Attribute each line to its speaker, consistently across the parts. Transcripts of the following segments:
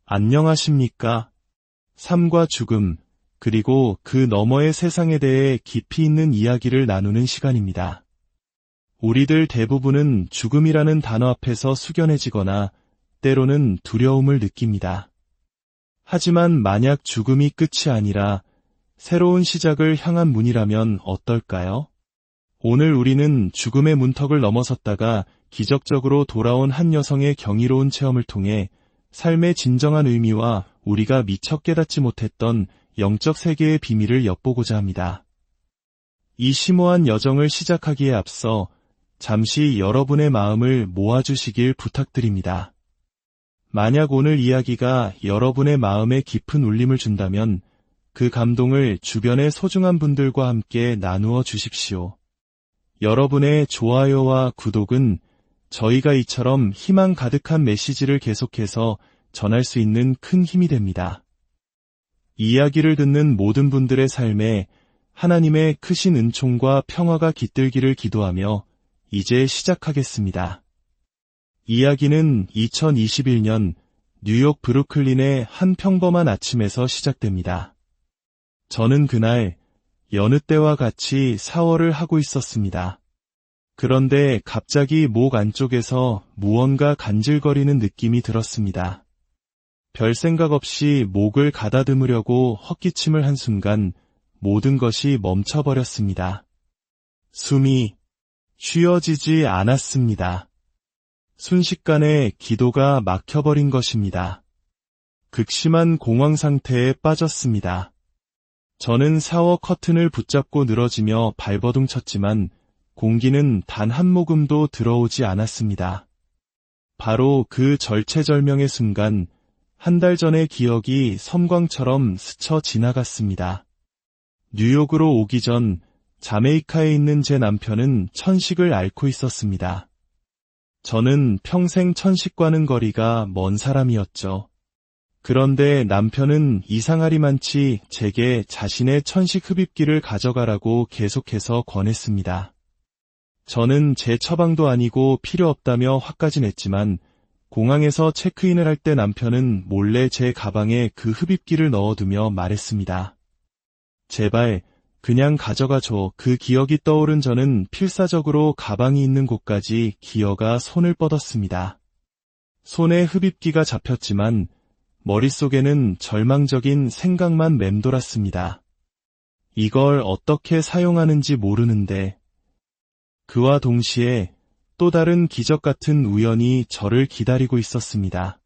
Speaker 1: 안녕하십니까? 삶과 죽음, 그리고 그 너머의 세상에 대해 깊이 있는 이야기를 나누는 시간입니다. 우리들 대부분은 죽음이라는 단어 앞에서 숙연해지거나 때로는 두려움을 느낍니다. 하지만 만약 죽음이 끝이 아니라 새로운 시작을 향한 문이라면 어떨까요? 오늘 우리는 죽음의 문턱을 넘어섰다가 기적적으로 돌아온 한 여성의 경이로운 체험을 통해 삶의 진정한 의미와 우리가 미처 깨닫지 못했던 영적 세계의 비밀을 엿보고자 합니다. 이 심오한 여정을 시작하기에 앞서 잠시 여러분의 마음을 모아주시길 부탁드립니다. 만약 오늘 이야기가 여러분의 마음에 깊은 울림을 준다면 그 감동을 주변의 소중한 분들과 함께 나누어 주십시오. 여러분의 좋아요와 구독은 저희가 이처럼 희망 가득한 메시지를 계속해서 전할 수 있는 큰 힘이 됩니다. 이야기를 듣는 모든 분들의 삶에 하나님의 크신 은총과 평화가 깃들기를 기도하며 이제 시작하겠습니다. 이야기는 2021년 뉴욕 브루클린의 한 평범한 아침에서 시작됩니다. 저는 그날 여느 때와 같이 샤워를 하고 있었습니다. 그런데 갑자기 목 안쪽에서 무언가 간질거리는 느낌이 들었습니다. 별 생각 없이 목을 가다듬으려고 헛기침을 한 순간 모든 것이 멈춰버렸습니다. 숨이 쉬어지지 않았습니다. 순식간에 기도가 막혀버린 것입니다. 극심한 공황 상태에 빠졌습니다. 저는 샤워 커튼을 붙잡고 늘어지며 발버둥 쳤지만 공기는 단 한 모금도 들어오지 않았습니다. 바로 그 절체절명의 순간 한 달 전의 기억이 섬광처럼 스쳐 지나갔습니다. 뉴욕으로 오기 전 자메이카에 있는 제 남편은 천식을 앓고 있었습니다. 저는 평생 천식과는 거리가 먼 사람이었죠. 그런데 남편은 이상하리만치 제게 자신의 천식 흡입기를 가져가라고 계속해서 권했습니다. 저는 제 처방도 아니고 필요 없다며 화까지 냈지만 공항에서 체크인을 할 때 남편은 몰래 제 가방에 그 흡입기를 넣어두며 말했습니다. 제발 그냥 가져가줘. 그 기억이 떠오른 저는 필사적으로 가방이 있는 곳까지 기어가 손을 뻗었습니다. 손에 흡입기가 잡혔지만 머릿속에는 절망적인 생각만 맴돌았습니다. 이걸 어떻게 사용하는지 모르는데. 그와 동시에 또 다른 기적 같은 우연이 저를 기다리고 있었습니다.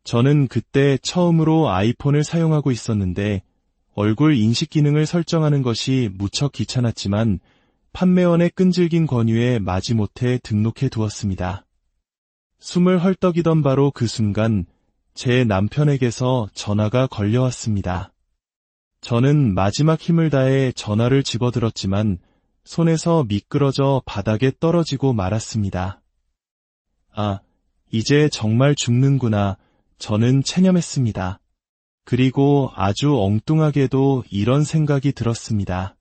Speaker 1: 저는 그때 처음으로 아이폰을 사용하고 있었는데 얼굴 인식 기능을 설정하는 것이 무척 귀찮았지만 판매원의 끈질긴 권유에 마지못해 등록해 두었습니다. 숨을 헐떡이던 바로 그 순간 제 남편에게서 전화가 걸려왔습니다. 저는 마지막 힘을 다해 전화를 집어들었지만 손에서 미끄러져 바닥에 떨어지고 말았습니다. 아, 이제 정말 죽는구나. 저는 체념했습니다. 그리고 아주 엉뚱하게도 이런 생각이 들었습니다.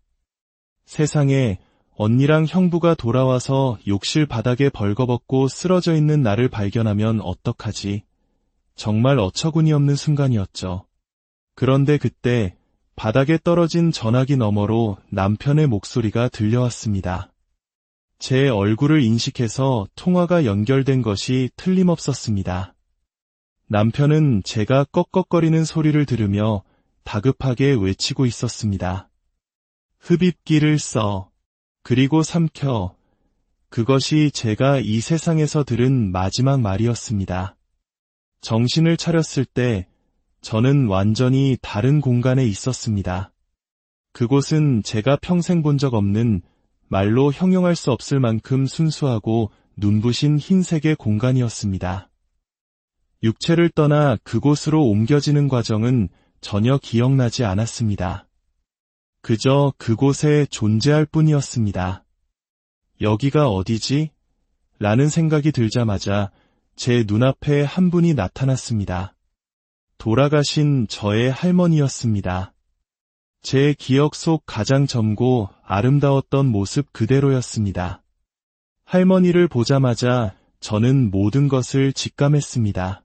Speaker 1: 세상에 언니랑 형부가 돌아와서 욕실 바닥에 벌거벗고 쓰러져 있는 나를 발견하면 어떡하지? 정말 어처구니 없는 순간이었죠. 그런데 그때 바닥에 떨어진 전화기 너머로 남편의 목소리가 들려왔습니다. 제 얼굴을 인식해서 통화가 연결된 것이 틀림없었습니다. 남편은 제가 꺽꺽거리는 소리를 들으며 다급하게 외치고 있었습니다. 흡입기를 써. 그리고 삼켜. 그것이 제가 이 세상에서 들은 마지막 말이었습니다. 정신을 차렸을 때 저는 완전히 다른 공간에 있었습니다. 그곳은 제가 평생 본 적 없는 말로 형용할 수 없을 만큼 순수하고 눈부신 흰색의 공간이었습니다. 육체를 떠나 그곳으로 옮겨지는 과정은 전혀 기억나지 않았습니다. 그저 그곳에 존재할 뿐이었습니다. 여기가 어디지? 라는 생각이 들자마자 제 눈앞에 한 분이 나타났습니다. 돌아가신 저의 할머니였습니다. 제 기억 속 가장 젊고 아름다웠던 모습 그대로였습니다. 할머니를 보자마자 저는 모든 것을 직감했습니다.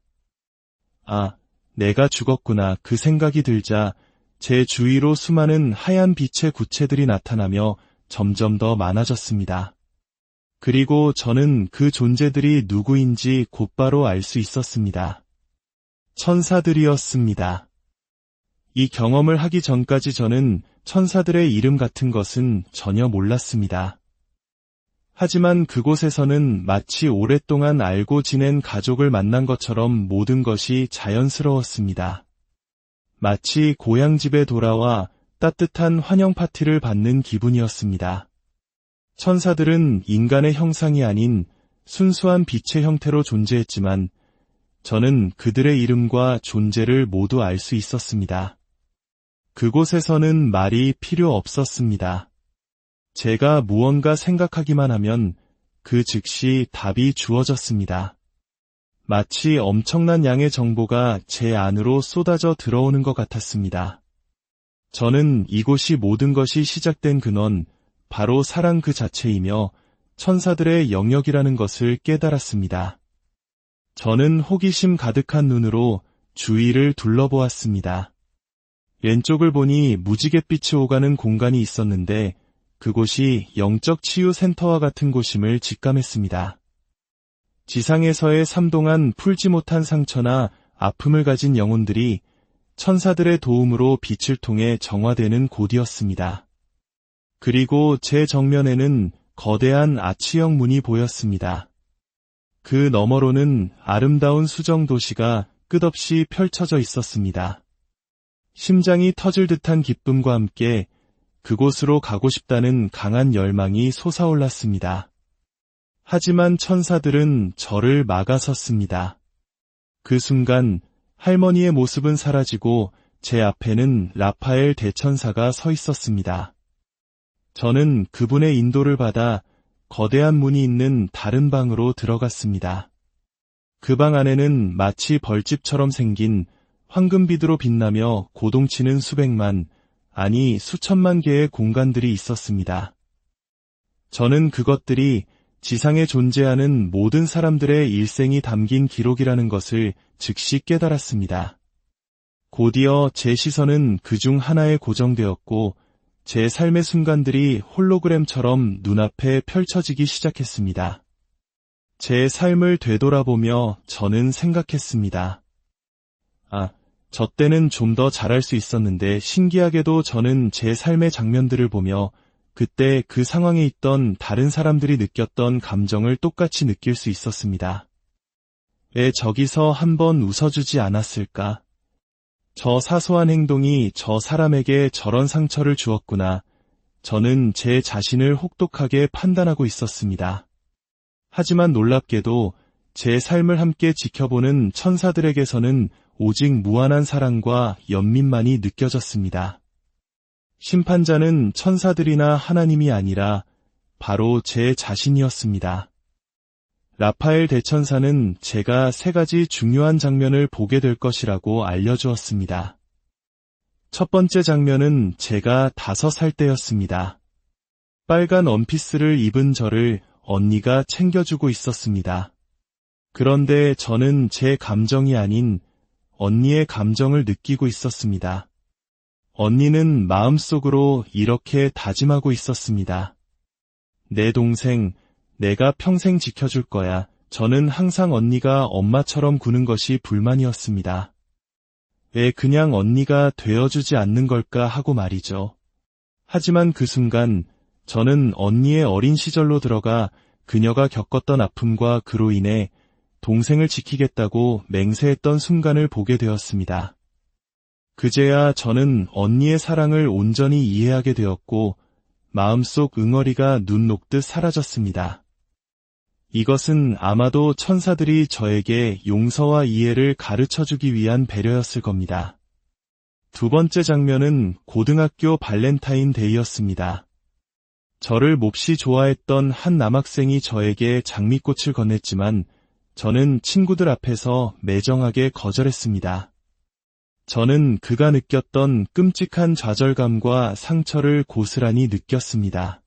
Speaker 1: 아, 내가 죽었구나 그 생각이 들자 제 주위로 수많은 하얀 빛의 구체들이 나타나며 점점 더 많아졌습니다. 그리고 저는 그 존재들이 누구인지 곧바로 알 수 있었습니다. 천사들이었습니다. 이 경험을 하기 전까지 저는 천사들의 이름 같은 것은 전혀 몰랐습니다. 하지만 그곳에서는 마치 오랫동안 알고 지낸 가족을 만난 것처럼 모든 것이 자연스러웠습니다. 마치 고향집에 돌아와 따뜻한 환영 파티를 받는 기분이었습니다. 천사들은 인간의 형상이 아닌 순수한 빛의 형태로 존재했지만 저는 그들의 이름과 존재를 모두 알 수 있었습니다. 그곳에서는 말이 필요 없었습니다. 제가 무언가 생각하기만 하면 그 즉시 답이 주어졌습니다. 마치 엄청난 양의 정보가 제 안으로 쏟아져 들어오는 것 같았습니다. 저는 이곳이 모든 것이 시작된 근원, 바로 사랑 그 자체이며 천사들의 영역이라는 것을 깨달았습니다. 저는 호기심 가득한 눈으로 주위를 둘러보았습니다. 왼쪽을 보니 무지갯빛이 오가는 공간이 있었는데 그곳이 영적 치유 센터와 같은 곳임을 직감했습니다. 지상에서의 삼동안 풀지 못한 상처나 아픔을 가진 영혼들이 천사들의 도움으로 빛을 통해 정화되는 곳이었습니다. 그리고 제 정면에는 거대한 아치형 문이 보였습니다. 그 너머로는 아름다운 수정 도시가 끝없이 펼쳐져 있었습니다. 심장이 터질 듯한 기쁨과 함께 그곳으로 가고 싶다는 강한 열망이 솟아올랐습니다. 하지만 천사들은 저를 막아섰습니다. 그 순간 할머니의 모습은 사라지고 제 앞에는 라파엘 대천사가 서 있었습니다. 저는 그분의 인도를 받아 거대한 문이 있는 다른 방으로 들어갔습니다. 그 방 안에는 마치 벌집처럼 생긴 황금빛으로 빛나며 고동치는 수백만, 아니 수천만 개의 공간들이 있었습니다. 저는 그것들이 지상에 존재하는 모든 사람들의 일생이 담긴 기록이라는 것을 즉시 깨달았습니다. 곧이어 제 시선은 그중 하나에 고정되었고 제 삶의 순간들이 홀로그램처럼 눈앞에 펼쳐지기 시작했습니다. 제 삶을 되돌아보며 저는 생각했습니다. 저 때는 좀 더 잘할 수 있었는데 신기하게도 저는 제 삶의 장면들을 보며 그때 그 상황에 있던 다른 사람들이 느꼈던 감정을 똑같이 느낄 수 있었습니다. 왜 저기서 한번 웃어주지 않았을까? 저 사소한 행동이 저 사람에게 저런 상처를 주었구나. 저는 제 자신을 혹독하게 판단하고 있었습니다. 하지만 놀랍게도 제 삶을 함께 지켜보는 천사들에게서는 오직 무한한 사랑과 연민만이 느껴졌습니다. 심판자는 천사들이나 하나님이 아니라 바로 제 자신이었습니다. 라파엘 대천사는 제가 3가지 중요한 장면을 보게 될 것이라고 알려주었습니다. 첫 번째 장면은 제가 5살 때였습니다. 빨간 원피스를 입은 저를 언니가 챙겨주고 있었습니다. 그런데 저는 제 감정이 아닌 언니의 감정을 느끼고 있었습니다. 언니는 마음속으로 이렇게 다짐하고 있었습니다. 내 동생, 내가 평생 지켜줄 거야. 저는 항상 언니가 엄마처럼 구는 것이 불만이었습니다. 왜 그냥 언니가 되어주지 않는 걸까 하고 말이죠. 하지만 그 순간 저는 언니의 어린 시절로 들어가 그녀가 겪었던 아픔과 그로 인해 동생을 지키겠다고 맹세했던 순간을 보게 되었습니다. 그제야 저는 언니의 사랑을 온전히 이해하게 되었고 마음속 응어리가 눈 녹듯 사라졌습니다. 이것은 아마도 천사들이 저에게 용서와 이해를 가르쳐주기 위한 배려였을 겁니다. 두 번째 장면은 고등학교 발렌타인데이였습니다. 저를 몹시 좋아했던 한 남학생이 저에게 장미꽃을 건넸지만 저는 친구들 앞에서 매정하게 거절했습니다. 저는 그가 느꼈던 끔찍한 좌절감과 상처를 고스란히 느꼈습니다.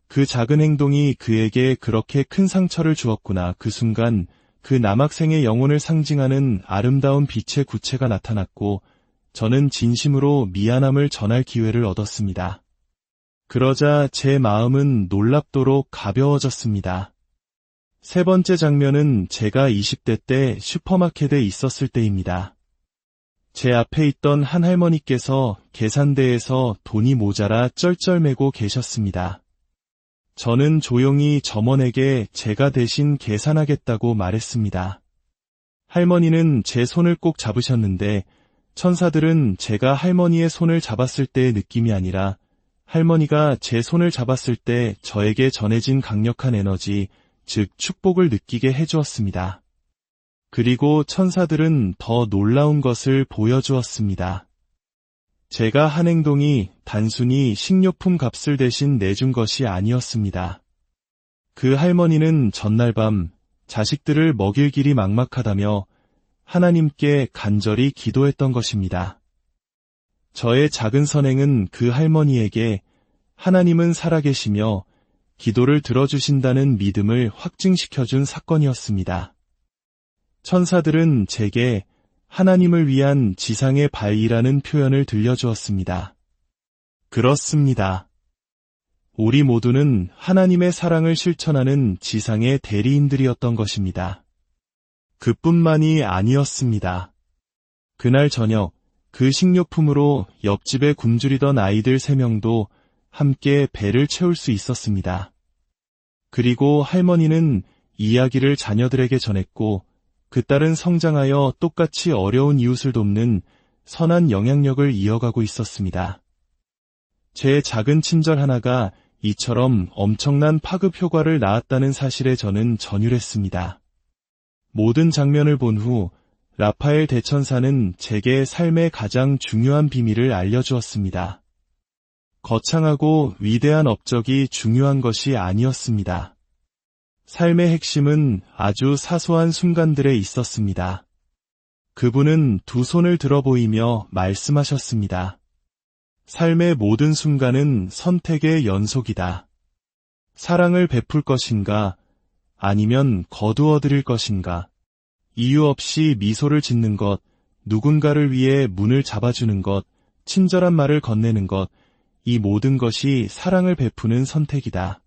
Speaker 1: 그 작은 행동이 그에게 그렇게 큰 상처를 주었구나. 그 순간 그 남학생의 영혼을 상징하는 아름다운 빛의 구체가 나타났고 저는 진심으로 미안함을 전할 기회를 얻었습니다. 그러자 제 마음은 놀랍도록 가벼워졌습니다. 세 번째 장면은 제가 20대 때 슈퍼마켓에 있었을 때입니다. 제 앞에 있던 한 할머니께서 계산대에서 돈이 모자라 쩔쩔매고 계셨습니다. 저는 조용히 점원에게 제가 대신 계산하겠다고 말했습니다. 할머니는 제 손을 꼭 잡으셨는데 천사들은 제가 할머니의 손을 잡았을 때의 느낌이 아니라 할머니가 제 손을 잡았을 때 저에게 전해진 강력한 에너지, 즉 축복을 느끼게 해주었습니다. 그리고 천사들은 더 놀라운 것을 보여주었습니다. 제가 한 행동이 단순히 식료품 값을 대신 내준 것이 아니었습니다. 그 할머니는 전날 밤 자식들을 먹일 길이 막막하다며 하나님께 간절히 기도했던 것입니다. 저의 작은 선행은 그 할머니에게 하나님은 살아계시며 기도를 들어주신다는 믿음을 확증시켜준 사건이었습니다. 천사들은 제게 하나님을 위한 지상의 발이라는 표현을 들려주었습니다. 그렇습니다. 우리 모두는 하나님의 사랑을 실천하는 지상의 대리인들이었던 것입니다. 그뿐만이 아니었습니다. 그날 저녁 그 식료품으로 옆집에 굶주리던 아이들 3명도 함께 배를 채울 수 있었습니다. 그리고 할머니는 이야기를 자녀들에게 전했고 그 딸은 성장하여 똑같이 어려운 이웃을 돕는 선한 영향력을 이어가고 있었습니다. 제 작은 친절 하나가 이처럼 엄청난 파급 효과를 낳았다는 사실에 저는 전율했습니다. 모든 장면을 본 후 라파엘 대천사는 제게 삶의 가장 중요한 비밀을 알려주었습니다. 거창하고 위대한 업적이 중요한 것이 아니었습니다. 삶의 핵심은 아주 사소한 순간들에 있었습니다. 그분은 두 손을 들어 보이며 말씀하셨습니다. 삶의 모든 순간은 선택의 연속이다. 사랑을 베풀 것인가, 아니면 거두어 드릴 것인가. 이유 없이 미소를 짓는 것, 누군가를 위해 문을 잡아주는 것, 친절한 말을 건네는 것, 이 모든 것이 사랑을 베푸는 선택이다.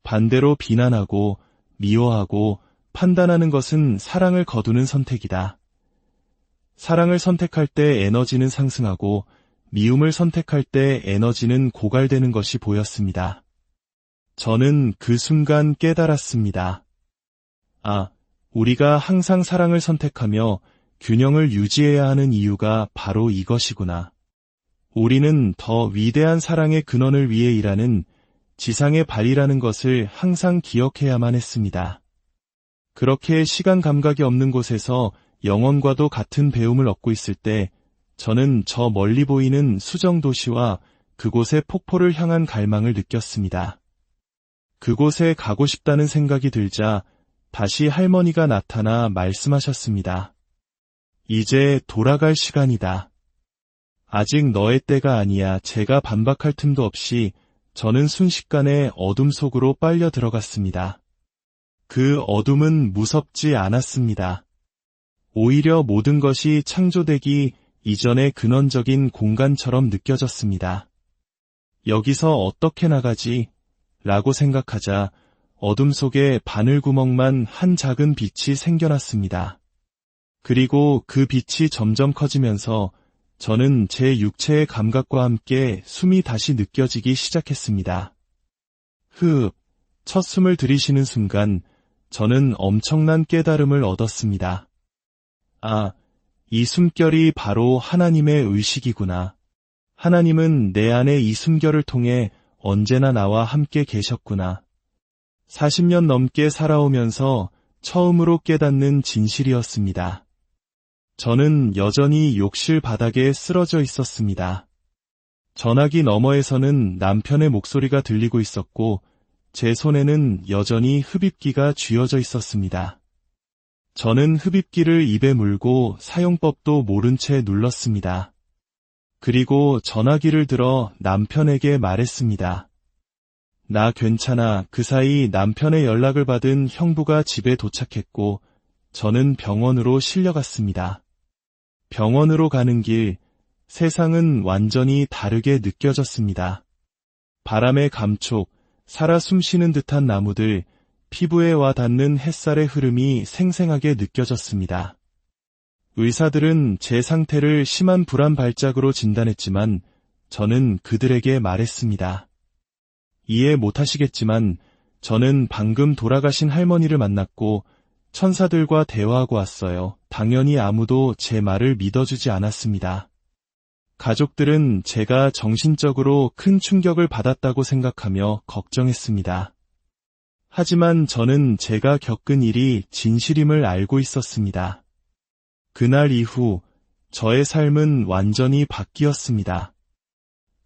Speaker 1: 반대로 비난하고, 미워하고, 판단하는 것은 사랑을 거두는 선택이다. 사랑을 선택할 때 에너지는 상승하고, 미움을 선택할 때 에너지는 고갈되는 것이 보였습니다. 저는 그 순간 깨달았습니다. 우리가 항상 사랑을 선택하며 균형을 유지해야 하는 이유가 바로 이것이구나. 우리는 더 위대한 사랑의 근원을 위해 일하는 지상의 발이라는 것을 항상 기억해야만 했습니다. 그렇게 시간 감각이 없는 곳에서 영혼과도 같은 배움을 얻고 있을 때 저는 저 멀리 보이는 수정 도시와 그곳의 폭포를 향한 갈망을 느꼈습니다. 그곳에 가고 싶다는 생각이 들자 다시 할머니가 나타나 말씀하셨습니다. 이제 돌아갈 시간이다. 아직 너의 때가 아니야. 제가 반박할 틈도 없이 저는 순식간에 어둠 속으로 빨려 들어갔습니다. 그 어둠은 무섭지 않았습니다. 오히려 모든 것이 창조되기 이전의 근원적인 공간처럼 느껴졌습니다. 여기서 어떻게 나가지? 라고 생각하자 어둠 속에 바늘구멍만 한 작은 빛이 생겨났습니다. 그리고 그 빛이 점점 커지면서 저는 제 육체의 감각과 함께 숨이 다시 느껴지기 시작했습니다. 첫 숨을 들이쉬는 순간 저는 엄청난 깨달음을 얻었습니다. 이 숨결이 바로 하나님의 의식이구나. 하나님은 내 안에 이 숨결을 통해 언제나 나와 함께 계셨구나. 40년 넘게 살아오면서 처음으로 깨닫는 진실이었습니다. 저는 여전히 욕실 바닥에 쓰러져 있었습니다. 전화기 너머에서는 남편의 목소리가 들리고 있었고 제 손에는 여전히 흡입기가 쥐어져 있었습니다. 저는 흡입기를 입에 물고 사용법도 모른 채 눌렀습니다. 그리고 전화기를 들어 남편에게 말했습니다. 나 괜찮아. 그 사이 남편의 연락을 받은 형부가 집에 도착했고 저는 병원으로 실려갔습니다. 병원으로 가는 길, 세상은 완전히 다르게 느껴졌습니다. 바람의 감촉, 살아 숨쉬는 듯한 나무들, 피부에 와 닿는 햇살의 흐름이 생생하게 느껴졌습니다. 의사들은 제 상태를 심한 불안 발작으로 진단했지만 저는 그들에게 말했습니다. 이해 못하시겠지만 저는 방금 돌아가신 할머니를 만났고 천사들과 대화하고 왔어요. 당연히 아무도 제 말을 믿어주지 않았습니다. 가족들은 제가 정신적으로 큰 충격을 받았다고 생각하며 걱정했습니다. 하지만 저는 제가 겪은 일이 진실임을 알고 있었습니다. 그날 이후 저의 삶은 완전히 바뀌었습니다.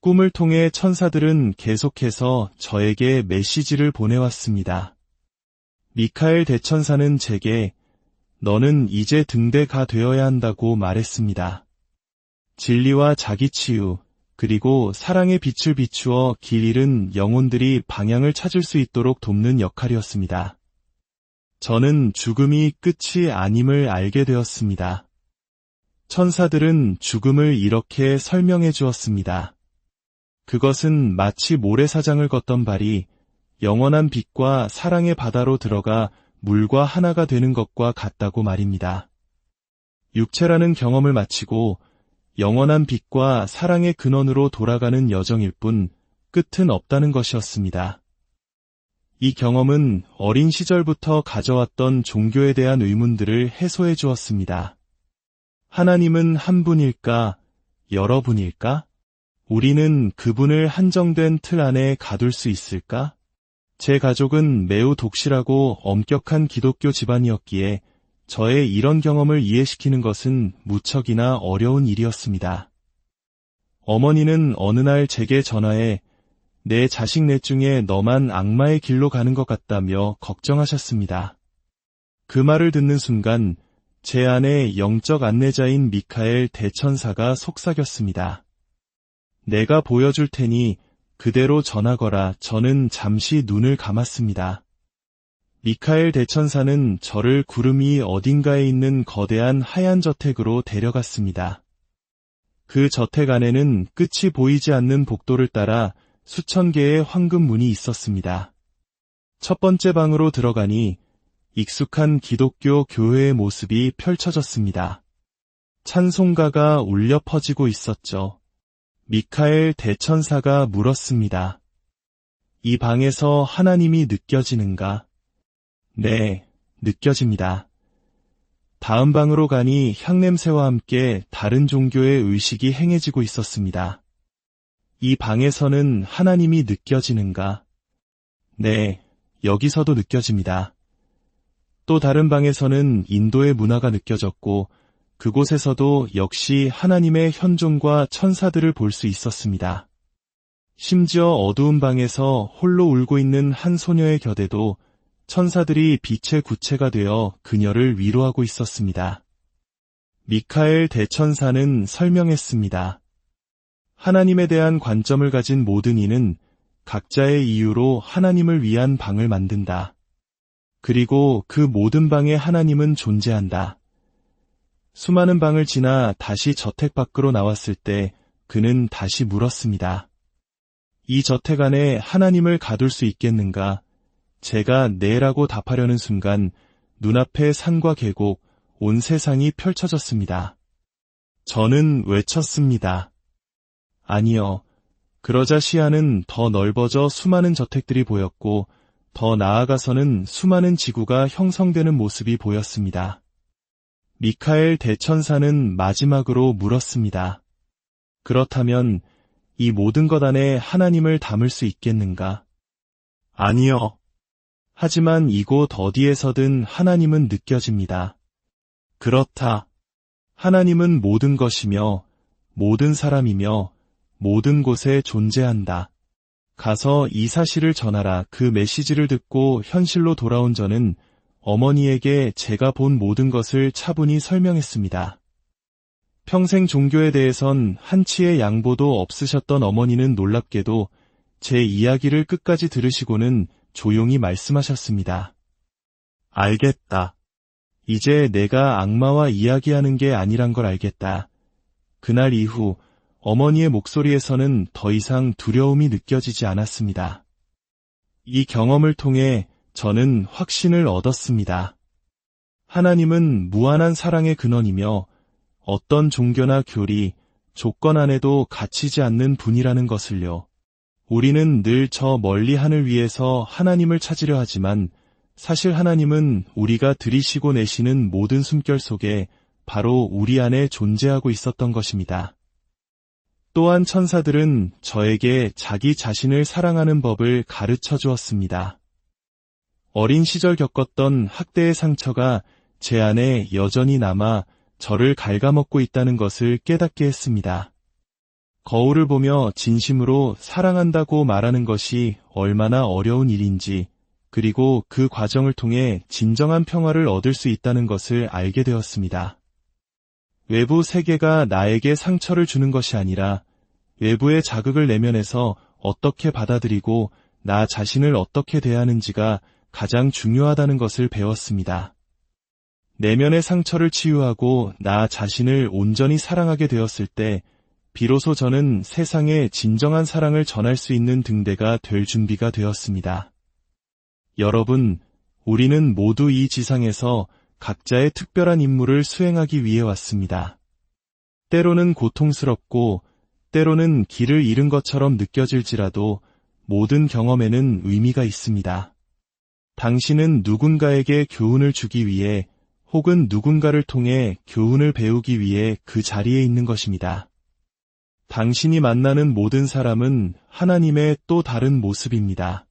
Speaker 1: 꿈을 통해 천사들은 계속해서 저에게 메시지를 보내왔습니다. 미카엘 대천사는 제게 너는 이제 등대가 되어야 한다고 말했습니다. 진리와 자기치유, 그리고 사랑의 빛을 비추어 길 잃은 영혼들이 방향을 찾을 수 있도록 돕는 역할이었습니다. 저는 죽음이 끝이 아님을 알게 되었습니다. 천사들은 죽음을 이렇게 설명해 주었습니다. 그것은 마치 모래사장을 걷던 발이 영원한 빛과 사랑의 바다로 들어가 물과 하나가 되는 것과 같다고 말입니다. 육체라는 경험을 마치고 영원한 빛과 사랑의 근원으로 돌아가는 여정일 뿐 끝은 없다는 것이었습니다. 이 경험은 어린 시절부터 가져왔던 종교에 대한 의문들을 해소해 주었습니다. 하나님은 한 분일까? 여러 분일까? 우리는 그분을 한정된 틀 안에 가둘 수 있을까? 제 가족은 매우 독실하고 엄격한 기독교 집안이었기에 저의 이런 경험을 이해시키는 것은 무척이나 어려운 일이었습니다. 어머니는 어느 날 제게 전화해 내 자식 넷 중에 너만 악마의 길로 가는 것 같다며 걱정하셨습니다. 그 말을 듣는 순간 제 안에 영적 안내자인 미카엘 대천사가 속삭였습니다. 내가 보여줄 테니 그대로 전하거라. 저는 잠시 눈을 감았습니다. 미카엘 대천사는 저를 구름 위 어딘가에 있는 거대한 하얀 저택으로 데려갔습니다. 그 저택 안에는 끝이 보이지 않는 복도를 따라 수천 개의 황금 문이 있었습니다. 첫 번째 방으로 들어가니 익숙한 기독교 교회의 모습이 펼쳐졌습니다. 찬송가가 울려 퍼지고 있었죠. 미카엘 대천사가 물었습니다. 이 방에서 하나님이 느껴지는가? 네, 느껴집니다. 다음 방으로 가니 향냄새와 함께 다른 종교의 의식이 행해지고 있었습니다. 이 방에서는 하나님이 느껴지는가? 네, 여기서도 느껴집니다. 또 다른 방에서는 인도의 문화가 느껴졌고 그곳에서도 역시 하나님의 현존과 천사들을 볼 수 있었습니다. 심지어 어두운 방에서 홀로 울고 있는 한 소녀의 곁에도 천사들이 빛의 구체가 되어 그녀를 위로하고 있었습니다. 미카엘 대천사는 설명했습니다. 하나님에 대한 관점을 가진 모든 이는 각자의 이유로 하나님을 위한 방을 만든다. 그리고 그 모든 방에 하나님은 존재한다. 수많은 방을 지나 다시 저택 밖으로 나왔을 때 그는 다시 물었습니다. 이 저택 안에 하나님을 가둘 수 있겠는가? 제가 네라고 답하려는 순간 눈앞에 산과 계곡, 온 세상이 펼쳐졌습니다. 저는 외쳤습니다. 아니요. 그러자 시야는 더 넓어져 수많은 저택들이 보였고 더 나아가서는 수많은 지구가 형성되는 모습이 보였습니다. 미카엘 대천사는 마지막으로 물었습니다. 그렇다면 이 모든 것 안에 하나님을 담을 수 있겠는가? 아니요. 하지만 이곳 어디에서든 하나님은 느껴집니다. 그렇다. 하나님은 모든 것이며 모든 사람이며 모든 곳에 존재한다. 가서 이 사실을 전하라. 그 메시지를 듣고 현실로 돌아온 저는 어머니에게 제가 본 모든 것을 차분히 설명했습니다. 평생 종교에 대해선 한치의 양보도 없으셨던 어머니는 놀랍게도 제 이야기를 끝까지 들으시고는 조용히 말씀하셨습니다. 알겠다. 이제 내가 악마와 이야기하는 게 아니란 걸 알겠다. 그날 이후 어머니의 목소리에서는 더 이상 두려움이 느껴지지 않았습니다. 이 경험을 통해 저는 확신을 얻었습니다. 하나님은 무한한 사랑의 근원이며 어떤 종교나 교리, 조건 안에도 갇히지 않는 분이라는 것을요. 우리는 늘 저 멀리 하늘 위에서 하나님을 찾으려 하지만 사실 하나님은 우리가 들이쉬고 내쉬는 모든 숨결 속에 바로 우리 안에 존재하고 있었던 것입니다. 또한 천사들은 저에게 자기 자신을 사랑하는 법을 가르쳐 주었습니다. 어린 시절 겪었던 학대의 상처가 제 안에 여전히 남아 저를 갉아먹고 있다는 것을 깨닫게 했습니다. 거울을 보며 진심으로 사랑한다고 말하는 것이 얼마나 어려운 일인지, 그리고 그 과정을 통해 진정한 평화를 얻을 수 있다는 것을 알게 되었습니다. 외부 세계가 나에게 상처를 주는 것이 아니라 외부의 자극을 내면에서 어떻게 받아들이고 나 자신을 어떻게 대하는지가 가장 중요하다는 것을 배웠습니다. 내면의 상처를 치유하고 나 자신을 온전히 사랑하게 되었을 때 비로소 저는 세상에 진정한 사랑을 전할 수 있는 등대가 될 준비가 되었습니다. 여러분, 우리는 모두 이 지상에서 각자의 특별한 임무를 수행하기 위해 왔습니다. 때로는 고통스럽고 때로는 길을 잃은 것처럼 느껴질지라도 모든 경험에는 의미가 있습니다. 당신은 누군가에게 교훈을 주기 위해 혹은 누군가를 통해 교훈을 배우기 위해 그 자리에 있는 것입니다. 당신이 만나는 모든 사람은 하나님의 또 다른 모습입니다.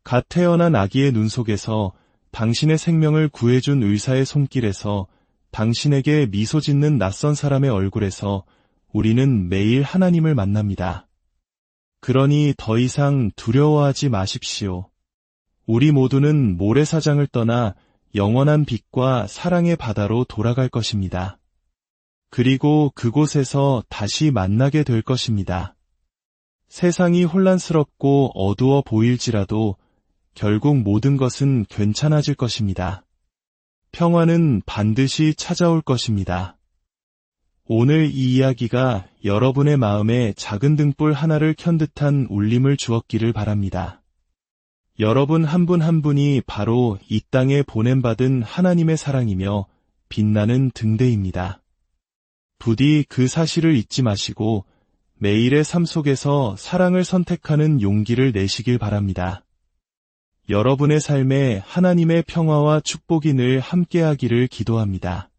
Speaker 1: 갓 태어난 아기의 눈 속에서 당신의 생명을 구해준 의사의 손길에서 당신에게 미소 짓는 낯선 사람의 얼굴에서 우리는 매일 하나님을 만납니다. 그러니 더 이상 두려워하지 마십시오. 우리 모두는 모래사장을 떠나 영원한 빛과 사랑의 바다로 돌아갈 것입니다. 그리고 그곳에서 다시 만나게 될 것입니다. 세상이 혼란스럽고 어두워 보일지라도 결국 모든 것은 괜찮아질 것입니다. 평화는 반드시 찾아올 것입니다. 오늘 이 이야기가 여러분의 마음에 작은 등불 하나를 켠 듯한 울림을 주었기를 바랍니다. 여러분 한 분 한 분이 바로 이 땅에 보냄받은 하나님의 사랑이며 빛나는 등대입니다. 부디 그 사실을 잊지 마시고 매일의 삶 속에서 사랑을 선택하는 용기를 내시길 바랍니다. 여러분의 삶에 하나님의 평화와 축복이 늘 함께하기를 기도합니다.